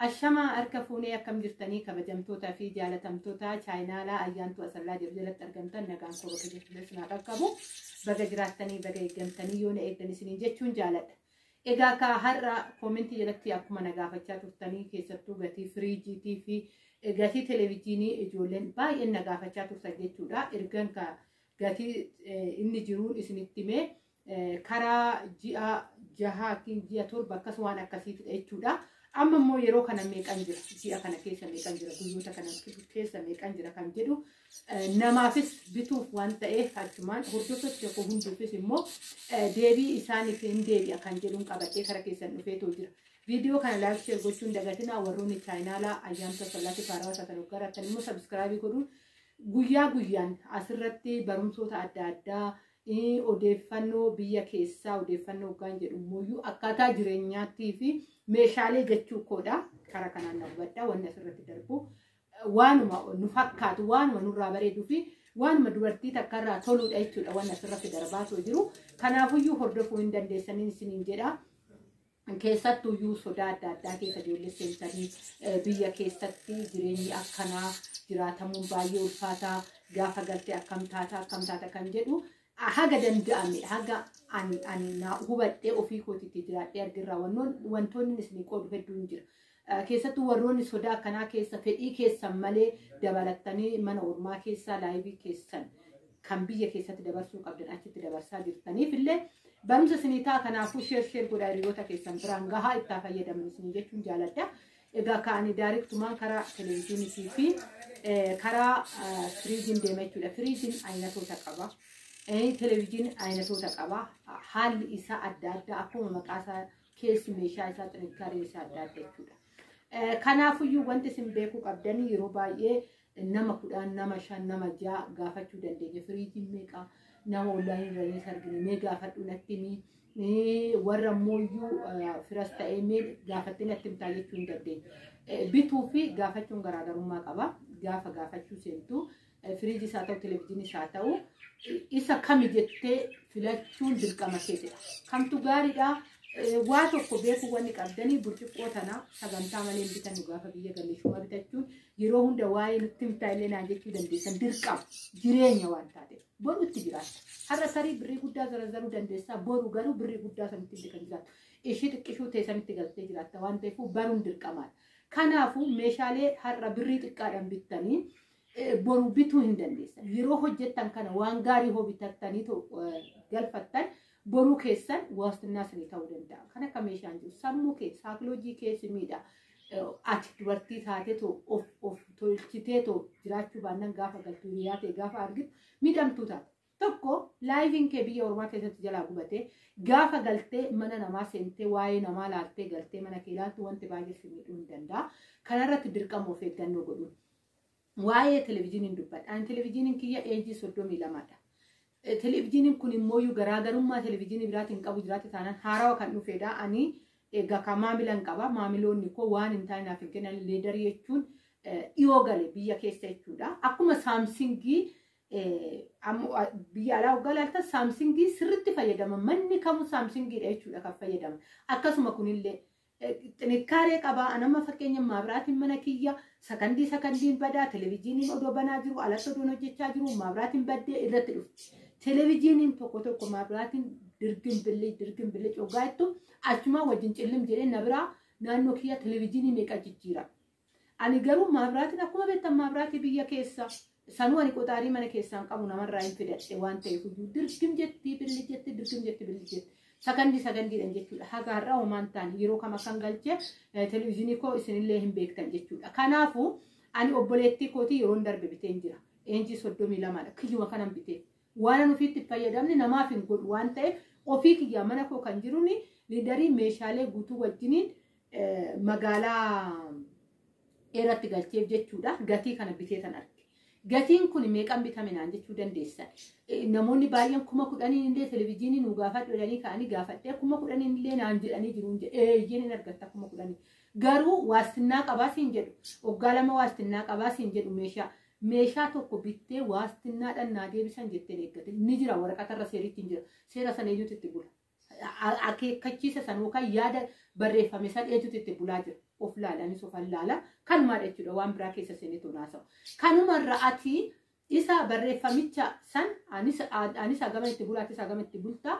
Ashama harka fuunee akkam jirtanii kabajamtoota fi jaalatamtoota chaayinaalaa ayyaantu asallaa jiru jalatti argamtan nagaan koo bakka jirtunis naa qaqqabu baga jiraattanii baga eeggamtanii yoo na eegdan isiniin jechuun jaaladha. Egaa ka har'a koomentii jalatti akkuma nagaafachaa turtanii keessattuu gatii firiijiitii fi gatii televiziyoonii ijoolleen baay'een nagaafachaa turtan jechuudha. Ergan ka gatii inni jiruun isinitti himee karaa ji'a 6 ji'a 7 akkas waan akkasiitu jechuudha. Amma immoo yeroo kana meeqan jira ji'a kana keessa meeqan jira guyyoota kana keessa meeqan jira kan jedhu namaafis bituuf waan ta'eef achumaan hordoftoota tokko hunduufis immoo deebii isaaniif hin deebi'a kan jedhuun qabadhee kara keessan dhufeetoo jira. Viidiyoo kana laayik sheer gochuun dagatinaa warroonni chaayinaalaa ayyaanta sallaatti faarawaa kan garatan immoo sabskiraaybii godhuun guyyaa guyyaan asirratti barumsoota adda addaa odeeffannoo biyya keessaa odeeffannoo hoggaan jedhu immoo akkaataa jireenyaattii fi meeshaalee jechuu koodha karaa kanaan hubadhaa wanni asirratti darbu waanuma nu fakkaatu waanuma nurraa bareeduu fi waanuma dubartii takka irraa toluudha jechuudha wanni asirratti darbaatoo jiru. Kanaafuyyuu hordofuu hin dandeessaniin isiniin jedha. Keessattuyyuu sodaa adda addaa keessa ijoollee seensanii biyya keessatti jireenyi akkanaa jiraatamuun baay'ee ulfaataa gaafa galtee akkam taata kan jedhu. Haga danda'ame haga ani na hubadhee ofii kootiitti jiraadhee argirraa wantoonni isin qoodu hedduun jira. Keessattuu warroonni sodaa akkanaa keessa fedhii keessan malee dabalattanii mana ormaa keessaa laayivii keessan kan biyya keessatti dabarsuu qabdan achitti dabarsaa jirtaniif illee barumsa isinii ta'a. Kanaafuu sheer godhaa hiriyoota keessan biraan gahaa itti fayyadaman isin jechuun jaaladha. Egaa ka'anii daariktumaan karaa televiziyoonii fi karaa firiijiin deema jechuudha. Firiijiin aynatoota qaba. Televiziyoon aynatoota qaba. Haalli isaa adda addaa akkuma maqaa isaa keessi meeshaa isaa xinqaaree isaa adda adda jechuudha. Kanaafuyyuu wanti isin beekuu qabdanii yeroo baay'ee nama 10 nama 5 nama 6 gaafachuu dandeenya. Firiijiin meeqa nama onlaayinii irratti arginu mee gaafadhu natti warra mooyyuu firas ta'ee mee gaafattee natti himtaa jechuu hin dandeenya. Bituu fi gaafachuun garaagarummaa qaba. Gaafa gaafachuu seentu firiijii isaa ta'u televiziyoonii isaa ta'u isa kami jettee filachuun dirqama keettidha. Kamtu gaariidha. Waa tokko beekuu wanni qabdanii burcuqqoo tana sagantaa malee bitan gaafa biyya galleeshuma bitachuun yeroo hunda waa'ee nutti himtaa illee naan jechuu dandeessan dirqama jireenya waan taateef boru itti jiraata. Har'a tarii birrii guddaa zarazaruu dandeessaa boru garuu birrii guddaa sanitti illee kan jiraatu. Ishii xiqqishuu ta'e sanitti galtee jiraatta waan ta'eef baruun dirqamaadha. Kanaafuu meeshaalee har'a birrii xiqqaadhaan bittanii boru bituu hin dandeessan. Yeroo hojjettan kana waan gaarii hoo bitattanii galfattan boruu keessan waastinnaa isinii ta'uu danda'a. Kan akka meeshaan jiru sammuu kee saakiloojii keessi miidha. Ati dubartii taatee of tolchitee jiraachuu baannaan gaafa galtuu hiriyaa ta'e gaafa argitu miidhamtuu taate. Tokko laayiviin kee biyya ormaa keessatti jalaa gubatee gaafa galtee mana namaa seentee waa'ee namaa laaltee galtee mana kee ilaaltu wanti baay'ee si miidhuu hin danda'a. Kanarratti dirqama of eeggannoo godhuun. Waa'ee televiziyooniin dubbadha. Ani televiziyooniin kiyya eejii 32dha. Televiziyooniin kun immoo garaagarummaa televiziyoonii biraatiin qabu jiraate taanaan haarawa kan dhufeedha. Ani egaa kan maamilan qaba. Maamiloonni koo waan hin taane naaf hin kennan leedarii jechuun dhiyoo gale biyya keessa jechuudha. Akkuma saamsingii biyya alaa waggaa laalta saamsingii sirriitti fayyadaman manni kamuu saamsingiidha jechuudha kan fayyadaman. Akkasuma kunillee xinqaaree qaba. Anama fakkeenya maabiraatiin mana kiyya sakandiin badaa televiziyooniin odoo banaa jiru alatti odoon hojjechaa jiru maabiraatiin baddee irratti dhufti. Televiziyooniin tokko maabiraatiin dirgin billee coggaa jettu achumaa wajjin cillim jedhee na biraa naannoo kiyya televiziyoonii meeqa jijjiira. Ani garuu maabiraatiin akkuma beektan maabiraatii biyya keessa sanuu ani qotaarii mana keessaan qabu namarraa hin fidadhe waan ta'eef dirgin jetti billi jetti dirgin jetti billi jetti. Sagandiidhaan jechuudha. Haga har'a homaan ta'an yeroo kam akkan galchee televiziyoonii koo isinillee hin beektan jechuudha. Kanaafuu ani obboleettii kootii yeroon darbe biteen jira. Eenjii 32dha. Kiyyuma kanan bitee. Waan ofiitti fayyadamne namaaf hin godhu waan ta'eef ofii kiyyaa mana koo kan jiruun liidarii meeshaalee guutuu wajjiniin magaalaa irratti galcheef jechuudha. Gatii kana bitee tan arge. Gatiin kun meeqan bitame naan jechuu dandeessan. Namoonni baay'een 10,000 illee televiziyoonii nu gaafadhu jedhanii ka'anii gaafadhee 10,000 illee naan jedhanii jiruun jedhee hin argatta 10,000. Garuu waastinnaa qabaa siin jedhu. Waggaa 2 waastinnaa qabaa siin jedhu meeshaa tokko bittee waastinnaadhaan naa deebisan jettee eeggate. Ni jira waraqatarra seeritti hin jira. Seera sana eenyutu itti bula. Akeekkachiisa sana yookaan yaada barreeffame san eenyutu itti bulaa jira of laalanii sofan laala kanumaa jechuudha waan biraa keessa seenii tunaasa'u kanumarra ati isa barreeffamicha san anis hagama itti bulaa ati hagama itti bultaa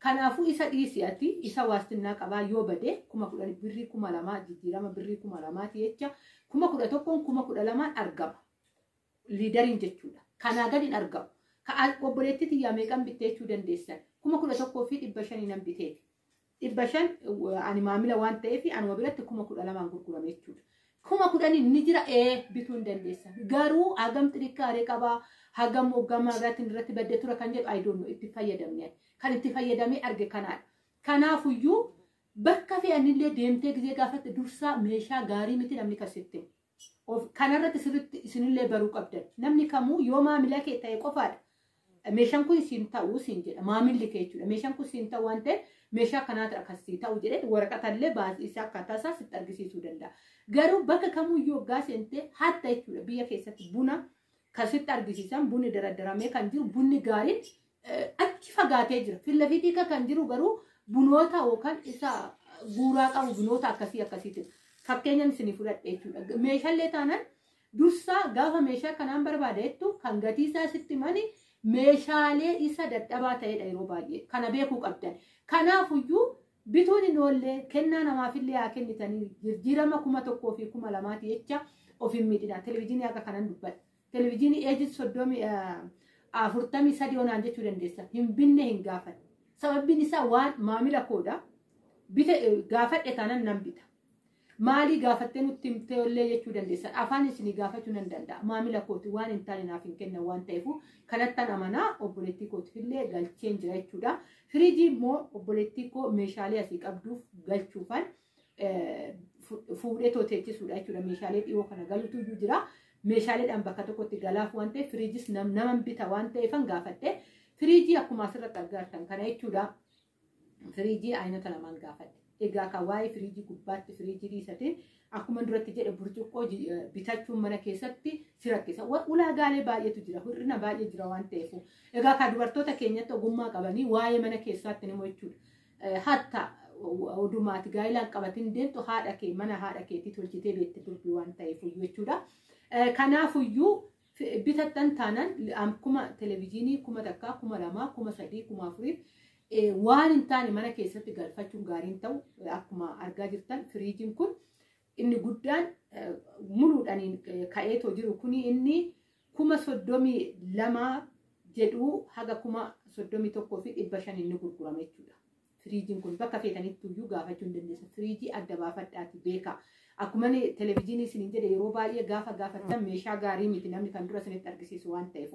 kanaafuu isa dhiisi ati isa waastinnaa qabaa yoo badee 10,000 birrii 2,000 jijjiirama birrii 2,000 jecha 11,000 12,000 argama liidariin jechuudha kanaa gadiin argamu obboleetti xiyyaa meeqan bittee jechuu dandeessan 11,500 nan biteeti 500 ani maamila waan ta'eef anuma biratti 12,000 gurgurame jechuudha 10,000 ni jira bituu hin dandeessan garuu hagam xirikkaaree qabaa hagam hoggamaa irratti baddee tura kan jedhu ayidoonno itti fayyadamne kan itti fayyadamee arge kanaadha kanaafuyyuu bakka fe'anillee deemtee gizee gaafatte dursaa meeshaa gaarii miti namni kasitti kanarratti sirriitti isinillee baruu qabdan namni kamuu yoo maamila kee ta'e qofaadha meeshaan kun siin ta'uu siin jedha maamilli kee jechuudha meeshaan kun siin ta'u waan ta'eef meeshaa kanaatu akkasii ta'u jedhee waraqatallee baasii isaa akkaataa isaa sitti argisiisuu danda'a garuu bakka kamuu yoo hoggaa seentee hatta jechuudha biyya keessatti buna kasitti argisiisan bunni daradaramee kan jiru bunni gaariin achi fagaatee jira fillafiitika kan jiru garuu bunoota yookaan isa guuraa qabu bunoota akkasiiti fakkeenyaan isinii fudhadhe jechuudha meeshaalee taanaan dursaa gaafa meeshaa kanaan barbaada jettu kan gatii isaa sitti mani meeshaalee isa dadhabaa ta'edha yeroo baay'ee kana beekuu qabdan kanaafuyyuu bituun hin oolle kennaa namaafillee haa kennitanii jijjiirama 1,000 fi 2,000 jecha of hin miidhina televezyiinii akka kanan dubbadha televezyiinii eejit 43 onaan jechuu dandeessa hin binne hin gaafadhe sababbiin isaa waan maamila koodha bite gaafadhe tanan nan bita maalii gaafattee nutti himteellee jechuu dandeessa afaan isinii gaafachuu nan danda'a maamila kooti waan hin taane naaf hin kennan waan ta'eefu kanattan amanaa obboleettii kootifillee galcheen jira jechuudha firiijii immoo obboleettii koo meeshaalee asii qabduuf galchuufan fuudhee tooteechisuudha jechuudha meeshaalee dhiyoo kana galutu jira meeshaaleedhaan bakka tokkotti galaaf waan ta'eef firiijis naman bita waan ta'eefan gaafadhe firiijii akkuma asirratti argartan kana jechuudha firiijii aynota lamaan gaafadhe egaa kan waa'ee firiijii gubbaatti firiijii dhiisatiin akkuma duratti jedhe burcuqqoo bitachuun mana keessatti sirakkisa ulaagaalee baay'eetu jira hir'ina baay'ee jira waan ta'eef egaa kan dubartoota keenyatti ogummaa qabanii waa'ee mana keessaatti nimo jechuudha hatta odumaati gaa'ilaan qabatin deemtu haadha kee mana haadha keetii tolchitee beekte durbii waan ta'eef jechuudha kanaafuyyuu bitattan taanaan akkuma televezyiinii 1,000 2,000 3,000 4,000 waan hin taane mana keessatti galfachuun gaariin ta'u akkuma argaa jirtan firiijiin kun inni guddaan muluudhaan ka'eetoo jiru kuni inni 32,000 jedhu haga 31,500 inni gurgurame jechuudha. Firiijiin kun bakka feetanitti iyyuu gaafachuu hin dandeessa. Firiijii adda baafadhaati beeka. Akkuma televezyiinii isiniin jedhe yeroo baay'ee gaafa gaafattan meeshaa gaarii miti namni kan dura isinitti argisiisu waan ta'eef.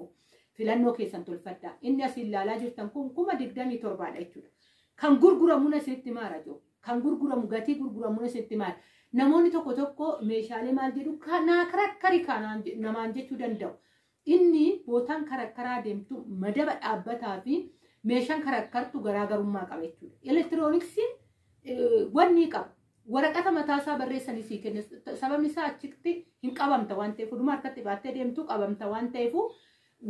Filannoo keessan tolfadhaa. Inni asiin ilaalaa jirtan kun 27,000 jechuudha. Kan gurguramuun isinitti maara jiru. Kan gurguramu gatii gurguramuun isinitti maara. Namoonni tokko meeshaalee maal jedhu kanaa karakkari kanaan namaan jechuu danda'u. Inni bootaan karakkaraa deemtu madaba dhaabbataa fi meeshaan karakkartu garaagarummaa qaba jechuudha. Elektirooniksiin wanni qaba. Waraqata mataasaa barreessanii sii kenna. Sababni isaa achitti hin qabamta waan ta'eef dhuma harkatti baattee deemtu qabamta waan ta'eef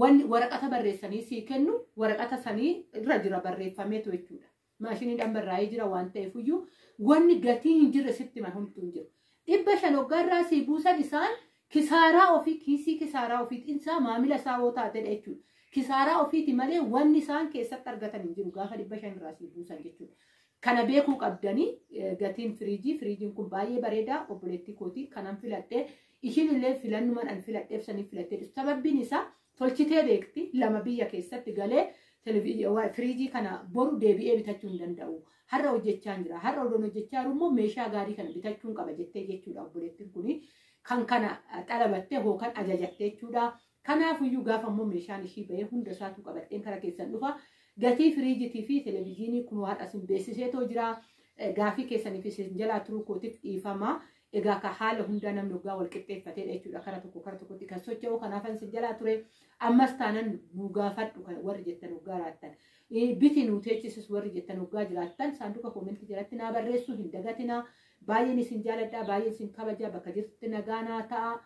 wanni waraqata barreessanii sii kennu waraqata sanii irra jira barreeffameetu jechuudha. Maashiniidhaan barraa'ee jira waan ta'eef iyyuu wanni gatii hin jirre sitti man homtuu hin jiru. 500 waggaarraa sii buusan isaan kisaaraa ofii kiisii kisaaraa ofiitiin isaa maamila isaa hoo taatedha jechuudha. Kisaaraa ofiiti malee wanni isaan keessatti argatan hin jiru gaafa 500 irraa sii buusan jechuudha. Kana beekuu qabdanii gatiin firiijiin kun baay'ee bareedaa obboleettii kootii kanan filadhee ishiin illee filannumaan an filadheef sanii filadhee sababbiin isaa tolchitee beekti lama biyya keessatti galee firiijii kana boru deebi'ee bitachuu hin danda'u. Har'a hojjechaa jira. Har'a odoon hojjechaa jiru immoo meeshaa gaarii kana bitachuun qaba jettee jechuudha obboleettiin kuni kan kana xalabattee hookan ajajattee jechuudha. Kanaafiyyuu gaafa immoo meeshaan ishii bahee hunda isaatu qabattee kara keessan dhufa. Gatii firiijitii fi televezyiinii kun waan asin beeksiseetoo jira. Gaafii keessanii fi isin jalaa turuu kootiif dhiifama. Egaa ka haala hundaa namni waggaa wal qixxeeffateedha jechuudha. Kara tokkotti kan socho'u kanaaf isin jalaa ture. Ammas taanan nu gaafadhu warri jettan waggaa raattan. Biti nu teechisis warri jettan waggaa jiraattan saanduqa koomentii jalatti naa barreessu hin dagatina. Baay'een isin jaaladhaa baay'een isin kabajaa bakka jirtutti nagaa naa ta'a.